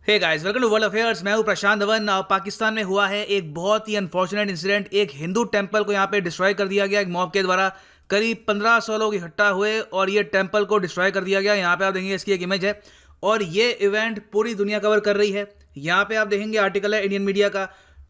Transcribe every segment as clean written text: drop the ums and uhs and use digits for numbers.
Hey guys, welcome to world affairs. मैं हूं प्रशांत धवन। पाकिस्तान में हुआ है एक बहुत ही अनफॉर्चुनेट इंसिडेंट। एक हिंदू टेंपल को यहां पे डिस्ट्रॉय कर दिया गया एक मॉब के द्वारा। करीब 1500 लोग इकट्ठा हुए और ये टेंपल को डिस्ट्रॉय कर दिया गया। यहाँ पे आप देखेंगे इसकी एक इमेज है और ये इवेंट पूरी दुनिया कवर कर रही है। यहाँ पे आप देखेंगे आर्टिकल है इंडियन मीडिया का।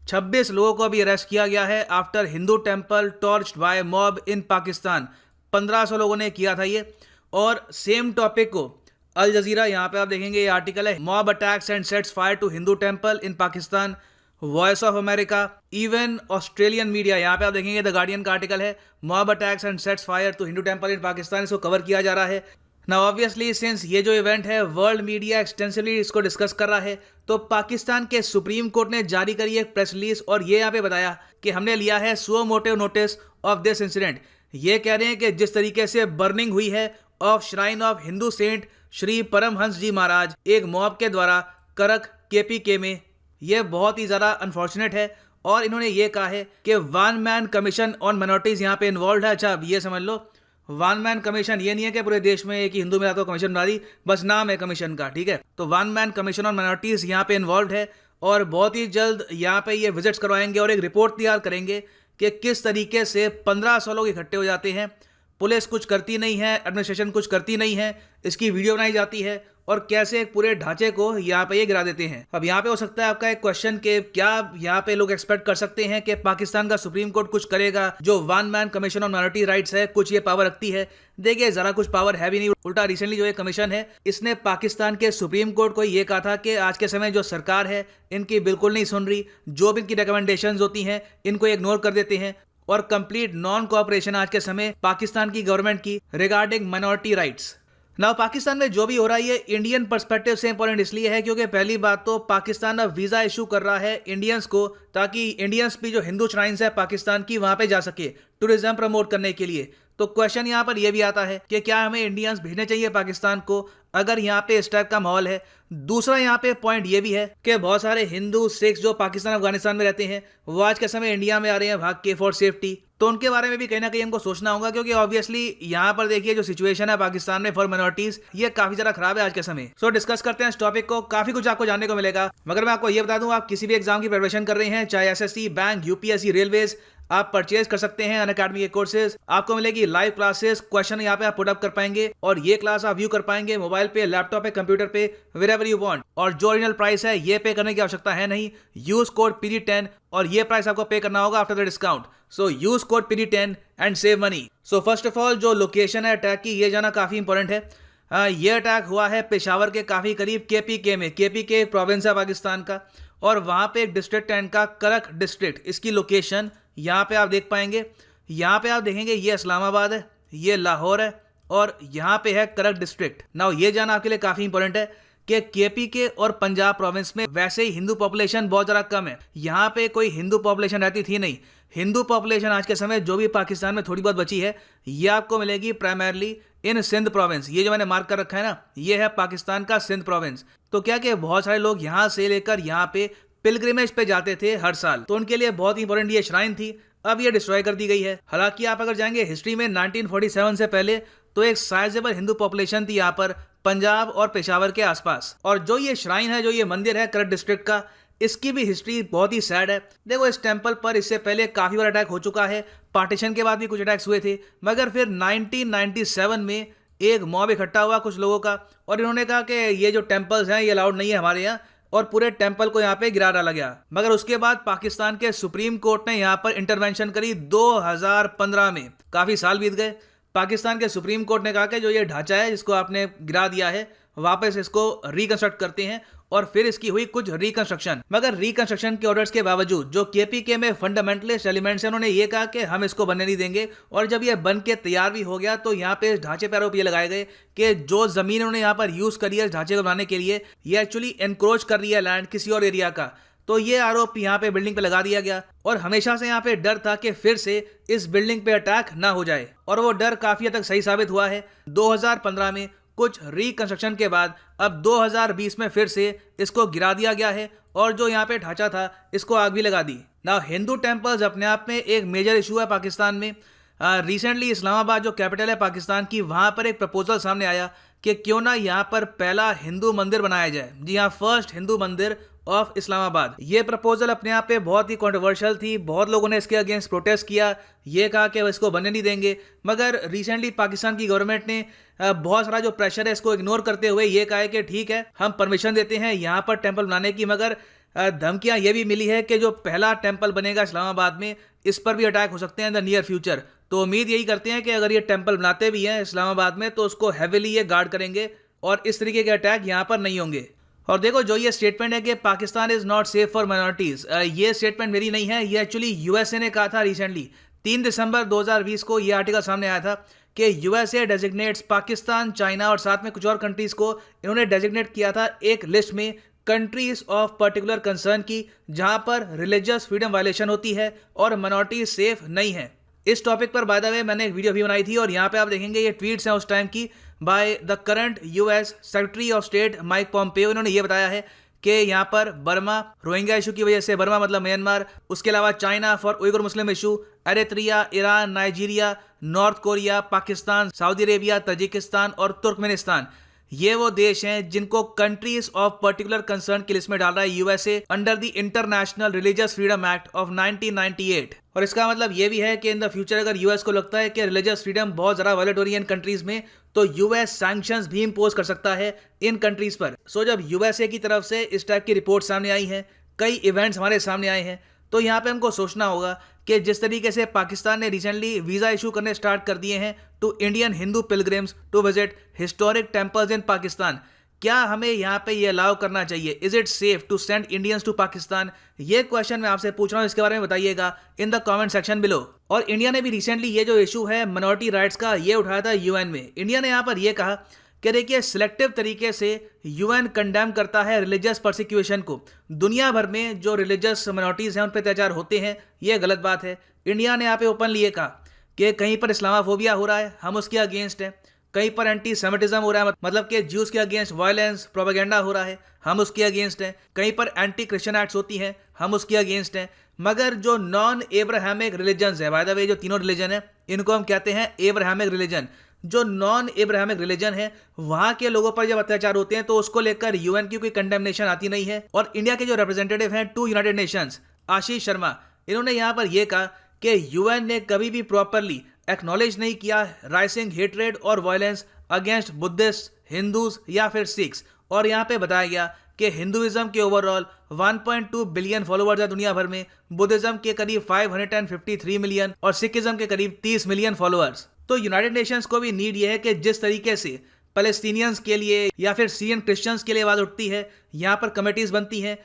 26 लोगों को अभी अरेस्ट किया गया है after Hindu temple torched by mob in Pakistan. 1500 लोगों ने किया था ये। और सेम टॉपिक को अल जजीरा, यहाँ पे आप देखेंगे ये आर्टिकल है, mob attacks and sets fire to Hindu temple in Pakistan. Voice of America, even Australian media, यहाँ पे आप देखेंगे द गार्डियन का आर्टिकल है, mob attacks and sets fire to Hindu temple in Pakistan. इसको कवर किया जा रहा है। नाउ ऑब्वियसली सिंस ये जो इवेंट है वर्ल्ड मीडिया एक्सटेंसिवली इसको डिस्कस कर रहा है, तो पाकिस्तान के सुप्रीम कोर्ट ने जारी करी एक प्रेस रिलीज और ये यहाँ पे बताया कि हमने लिया है suo motu notice of this incident. ये कह रहे हैं कि जिस तरीके से बर्निंग हुई है of shrine of Hindu saint Shri Paramhans ji Maharaj एक मॉब के द्वारा करक केपीके में, यह बहुत ही ज़्यादा अनफॉर्चुनेट है। और इन्होंने ये कहा है कि one man commission on minorities यहाँ पे इन्वॉल्व है। अच्छा, अब ये समझ लो, वन मैन कमीशन ये नहीं है कि पूरे देश में एक ही हिंदू मिला तो कमीशन बना दी, बस नाम है कमीशन का, ठीक है। तो one man commission on minorities यहाँ पे इन्वॉल्व है और बहुत ही जल्द यहाँ पे ये विजिट्स करवाएंगे और एक रिपोर्ट तैयार करेंगे कि किस तरीके से 1500 लोग इकट्ठे हो जाते हैं, पुलिस कुछ करती नहीं है, एडमिनिस्ट्रेशन कुछ करती नहीं है, इसकी वीडियो बनाई जाती है और कैसे एक पूरे ढांचे को यहाँ पे ये गिरा देते हैं। अब यहाँ पे हो सकता है आपका एक क्वेश्चन कि क्या यहाँ पे लोग एक्सपेक्ट कर सकते हैं कि पाकिस्तान का सुप्रीम कोर्ट कुछ करेगा? जो one man commission on minority rights है, कुछ ये पावर रखती है? देखिए, जरा कुछ पावर है भी नहीं। उल्टा रिसेंटली जो ये कमीशन है, इसने पाकिस्तान के सुप्रीम कोर्ट को ये कहा था कि आज के समय जो सरकार है इनकी बिल्कुल नहीं सुन रही, जो भी इनकी रिकमेंडेशंस होती हैं इनको इग्नोर कर देते हैं और कंप्लीट नॉन कोऑपरेशन आज के समय पाकिस्तान की गवर्नमेंट की regarding minority rights. Now Pakistan में जो भी हो रहा है ये इंडियन पर्सपेक्टिव से इंपॉर्टेंट इसलिए है क्योंकि पहली बात तो पाकिस्तान अब वीजा इशू कर रहा है इंडियंस को, ताकि इंडियंस भी जो हिंदू श्राइन्स है पाकिस्तान की वहां पे जा सके टूरिज्म प्रमोट करने के लिए। तो क्वेश्चन यहाँ पर यह भी आता है कि क्या हमें इंडियंस भेजने चाहिए पाकिस्तान को अगर यहाँ पे इस टाइप का माहौल है। दूसरा यहाँ पे पॉइंट ये भी है कि बहुत सारे हिंदू सिख्स जो पाकिस्तान अफगानिस्तान में रहते हैं वो आज के समय इंडिया में आ रहे हैं भाग के फॉर सेफ्टी। तो उनके बारे में भी कहीं ना कहीं हमको सोचना होगा क्योंकि ऑब्वियसली यहाँ पर देखिए जो सिचुएशन है पाकिस्तान में फॉर माइनॉरिटीज ये काफी ज्यादा खराब है आज के समय। सो डिस्कस करते हैं इस टॉपिक को। काफी कुछ आपको जानने को मिलेगा, मगर मैं आपको ये बता दूं, आप किसी भी एग्जाम की प्रिपरेशन कर रहे हैं, चाहे एसएससी, बैंक, यूपीएससी, रेलवेज, आप परचेज कर सकते हैं अनअकैडमी के कोर्सेज। आपको मिलेगी लाइव क्लासेस, क्वेश्चन यहाँ पे आप पुट अप कर पाएंगे और ये क्लास आप व्यू कर पाएंगे मोबाइल पे, लैपटॉप पे, कंप्यूटर पे, वेरेवर यू वांट। और जो ओरिजिनल प्राइस है ये पे करने की आवश्यकता है नहीं। यूज कोड PD10 और ये प्राइस आपको पे करना होगा after the discount. So use code PD10 and save money. So first of all जो लोकेशन है अटैक की, ये जाना काफी इंपॉर्टेंट है। ये अटैक हुआ है पेशावर के काफी करीब केपीके में। केपीके एक प्रोविंस है पाकिस्तान का और वहां पे एक डिस्ट्रिक्ट है इनका करक डिस्ट्रिक्ट। इसकी लोकेशन यहाँ पे आप देख पाएंगे। यहाँ पे आप देखेंगे ये इस्लामाबाद है, ये लाहौर है और यहाँ पे है करक डिस्ट्रिक्ट। नाउ ये जाना आपके लिए काफी इंपॉर्टेंट है कि केपीके और पंजाब प्रोविंस में वैसे ही हिंदू पॉपुलेशन बहुत ज़्यादा कम है। यहाँ पे कोई हिंदू पॉपुलेशन रहती थी नहीं। हिंदू पॉपुलेशन आज के समय जो भी पाकिस्तान में थोड़ी बहुत बची है ये आपको मिलेगी प्राइमरली इन सिंध प्रोविंस। ये जो मैंने मार्क कर रखा है ना, ये है पाकिस्तान का सिंध प्रोविंस। तो क्या कि बहुत सारे लोग यहाँ से लेकर यहाँ पे पिलग्रिमेज पे जाते थे हर साल, तो उनके लिए बहुत ही इंपॉर्टेंट ये श्राइन थी। अब ये डिस्ट्रॉय कर दी गई है। हालांकि आप अगर जाएंगे हिस्ट्री में 1947 से पहले तो एक साइजेबल हिंदू पॉपुलेशन थी यहाँ पर पंजाब और पेशावर के आसपास। और जो ये श्राइन है, जो ये मंदिर है करक डिस्ट्रिक्ट का, इसकी भी हिस्ट्री बहुत ही सैड है। देखो, इस टेंपल पर इससे पहले काफी बार अटैक हो चुका है। पार्टीशन के बाद भी कुछ अटैक्स हुए थे, मगर फिर 1997 में एक मॉब इकट्ठा हुआ कुछ लोगों का और इन्होंने कहा कि ये जो टेम्पल्स हैं ये अलाउड नहीं है हमारे यहाँ, और पूरे टेंपल को यहाँ पे गिरा डाला गया। मगर उसके बाद पाकिस्तान के सुप्रीम कोर्ट ने यहाँ पर इंटरवेंशन करी 2015 में। काफी साल बीत गए। पाकिस्तान के सुप्रीम कोर्ट ने कहा कि जो ये ढांचा है जिसको आपने गिरा दिया है वापस इसको रिकंस्ट्रक्ट करते हैं और फिर इसकी हुई कुछ रिकंस्ट्रक्शन। मगर रिकंस्ट्रक्शन के ऑर्डर्स के बावजूद जो केपीके में फंडामेंटलिस्ट एलिमेंट्स हैं उन्होंने ये कहा कि हम इसको बनने नहीं देंगे। और जब ये बन के तैयार भी हो गया तो यहाँ पे इस ढांचे पे आरोप ये लगाए गए कि जो जमीन उन्होंने यहाँ पर यूज करी है इस ढांचे को बनाने के लिए, ये एक्चुअली एनक्रोच कर रही है लैंड किसी और एरिया का। तो ये आरोप यहाँ पे बिल्डिंग पे लगा दिया गया और हमेशा से यहाँ पे डर था कि फिर से इस बिल्डिंग पे अटैक ना हो जाए, और वो डर काफी हद तक सही साबित हुआ है। 2015 में कुछ रिकंस्ट्रक्शन के बाद अब 2020 में फिर से इसको गिरा दिया गया है और जो यहाँ पे ढांचा था इसको आग भी लगा दी। ना हिंदू टेम्पल्स अपने आप में एक मेजर इशू है पाकिस्तान में। रिसेंटली इस्लामाबाद जो कैपिटल है पाकिस्तान की, वहाँ पर एक प्रपोजल सामने आया कि क्यों ना यहाँ पर पहला हिंदू मंदिर बनाया जाए। जी हाँ, फर्स्ट हिंदू मंदिर ऑफ इस्लामाबाद। ये प्रपोजल अपने आप पे बहुत ही कंट्रोवर्शियल थी, बहुत लोगों ने इसके अगेंस्ट प्रोटेस्ट किया, ये कहा कि इसको बनने नहीं देंगे। मगर रिसेंटली पाकिस्तान की गवर्नमेंट ने बहुत सारा जो प्रेशर है इसको इग्नोर करते हुए ये कहा है कि ठीक है, हम परमिशन देते हैं यहाँ पर टेम्पल बनाने की, मगर धमकियां ये भी मिली है कि जो पहला टेम्पल बनेगा इस्लामाबाद में, इस पर भी अटैक हो सकते हैं इन द नियर फ्यूचर। तो उम्मीद यही करते हैं कि अगर ये टेम्पल बनाते भी हैं इस्लामाबाद में तो उसको हैविली ये गार्ड करेंगे और इस तरीके के अटैक यहाँ पर नहीं होंगे। और देखो, जो ये स्टेटमेंट है कि Pakistan is not safe for minorities, ये स्टेटमेंट मेरी नहीं है, ये एक्चुअली यूएसए ने कहा था रिसेंटली। 3 दिसंबर 2020 को ये आर्टिकल सामने आया था कि यूएसए डेजिग्नेट्स पाकिस्तान, चाइना और साथ में कुछ और कंट्रीज को इन्होंने डेजिग्नेट किया था एक लिस्ट में कंट्रीज ऑफ पर्टिकुलर कंसर्न की, जहां पर रिलीजियस फ्रीडम वायलेशन होती है और माइनॉरिटीज सेफ नहीं है। इस टॉपिक पर बाय द वे मैंने एक वीडियो भी बनाई थी और यहाँ पे आप देखेंगे ये ट्वीट्स हैं उस टाइम की by the current US secretary of state Mike Pompeo. इन्होंने ये बताया है कि यहाँ पर बर्मा रोहिंग्या इशू की वजह से, बर्मा मतलब म्यांमार, उसके अलावा China for Uighur Muslim issue, Eritrea, Iran, Nigeria, North Korea, Pakistan, Saudi Arabia, Tajikistan और तुर्कमेनिस्तान, ये वो देश हैं जिनको कंट्रीज ऑफ पर्टिकुलर कंसर्न की लिस्ट में डाल रहा है USA under the International Religious Freedom Act of 1998। और इसका मतलब ये भी है कि इन द फ्यूचर अगर यूएस को लगता है कि रिलीजियस फ्रीडम बहुत ज़्यादा वायलेट हो रही है इन कंट्रीज में, तो यूएस सैंक्शंस भी इंपोज कर सकता है इन कंट्रीज पर। सो जब यूएसए की तरफ से इस टाइप की रिपोर्ट सामने आई है, कई इवेंट्स हमारे सामने आए हैं, तो यहाँ पे हमको सोचना होगा कि जिस तरीके से पाकिस्तान ने रिसेंटली वीज़ा इशू करने स्टार्ट कर दिए हैं to Indian Hindu pilgrims to visit historic temples in Pakistan, क्या हमें यहाँ पे ये अलाउ करना चाहिए? Is it safe to send Indians to Pakistan? ये क्वेश्चन मैं आपसे पूछ रहा हूँ, इसके बारे में बताइएगा in the comment section below. और इंडिया ने भी रिसेंटली ये जो इशू है मिनॉरिटी राइट्स का, ये उठाया था यूएन में। इंडिया ने यहाँ पर यह कहा कि देखिए, सिलेक्टिव तरीके से यूएन कंडेम करता है रिलीजियस परसिक्यूशन को। दुनिया भर में जो रिलीजियस मिनॉरिटीज़ हैं उन पर अत्याचार होते हैं, ये गलत बात है। इंडिया ने यहाँ पे ओपनली ये कहा कि कहीं पर इस्लामाफोबिया हो रहा है, हम उसके अगेंस्ट हैं। कहीं पर एंटी सेमिटिज्म हो रहा है, मतलब कि ज्यूज़ के अगेंस्ट वायलेंस प्रोपेगेंडा हो रहा है, हम उसके अगेंस्ट हैं। कहीं पर एंटी क्रिश्चियन एक्ट्स होती हैं, हम उसके अगेंस्ट हैं। मगर जो नॉन एब्राहमिक रिलीजन्स है, बाय द वे जो तीनों रिलीजन है इनको हम कहते हैं एब्राहमिक रिलीजन। जो नॉन एब्राहमिक रिलीजन है वहाँ के लोगों पर जब अत्याचार होते हैं तो उसको लेकर यूएन की कोई कंडेमनेशन आती नहीं है। और इंडिया के जो रिप्रेजेंटेटिव हैं to United Nations, Ashish Sharma, इन्होंने यहाँ पर यह कहा कि यूएन ने कभी भी प्रॉपरली एक्नॉलेज नहीं किया राइजिंग हेट्रेड और वायलेंस अगेंस्ट बुद्धिस्ट, हिंदूज या फिर सिख्स। और यहाँ पे बताया गया कि हिंदुइज्म के ओवरऑल 1.2 बिलियन फॉलोअर्स है दुनिया भर में, बुद्धिज्म के करीब 553 मिलियन और सिखिज्म के करीब 30 मिलियन फॉलोअर्स। तो यूनाइटेड नेशंस को भी नीड ये है कि जिस तरीके से पैलेस्टीनियंस के लिए या फिर सीरियन क्रिश्चियंस के लिए आवाज़ उठती है, यहाँ पर कमेटीज़ बनती हैं,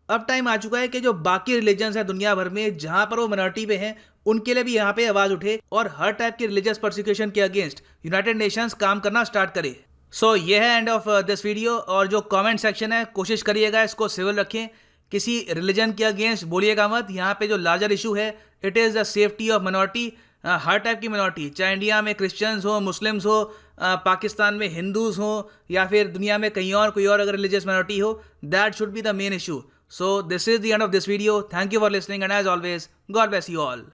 अब टाइम आ चुका है कि जो बाकी रिलीजन्स हैं दुनिया भर में जहाँ पर वो मिनॉरिटी पे हैं, उनके लिए भी यहाँ पे आवाज़ उठे और हर टाइप की रिलीजियस परसिक्यूशन के अगेंस्ट यूनाइटेड नेशंस काम करना स्टार्ट करे। सो ये है एंड ऑफ दिस वीडियो। और जो कमेंट सेक्शन है, कोशिश करिएगा इसको सिविल रखें, किसी रिलीजन के अगेंस्ट बोलिएगा मत। यहाँ पे जो लार्जर इशू है it is the safety of minority, her type की मिनॉरिटी, चाहे इंडिया में क्रिश्चियंस हो, मुस्लिम्स हो, पाकिस्तान में हिंदूज हो या फिर दुनिया में कहीं और कोई और अगर रिलीजियस मिनॉरिटी हो, that should be the main issue. So this is the end of this video. Thank you for listening and as always God bless you all.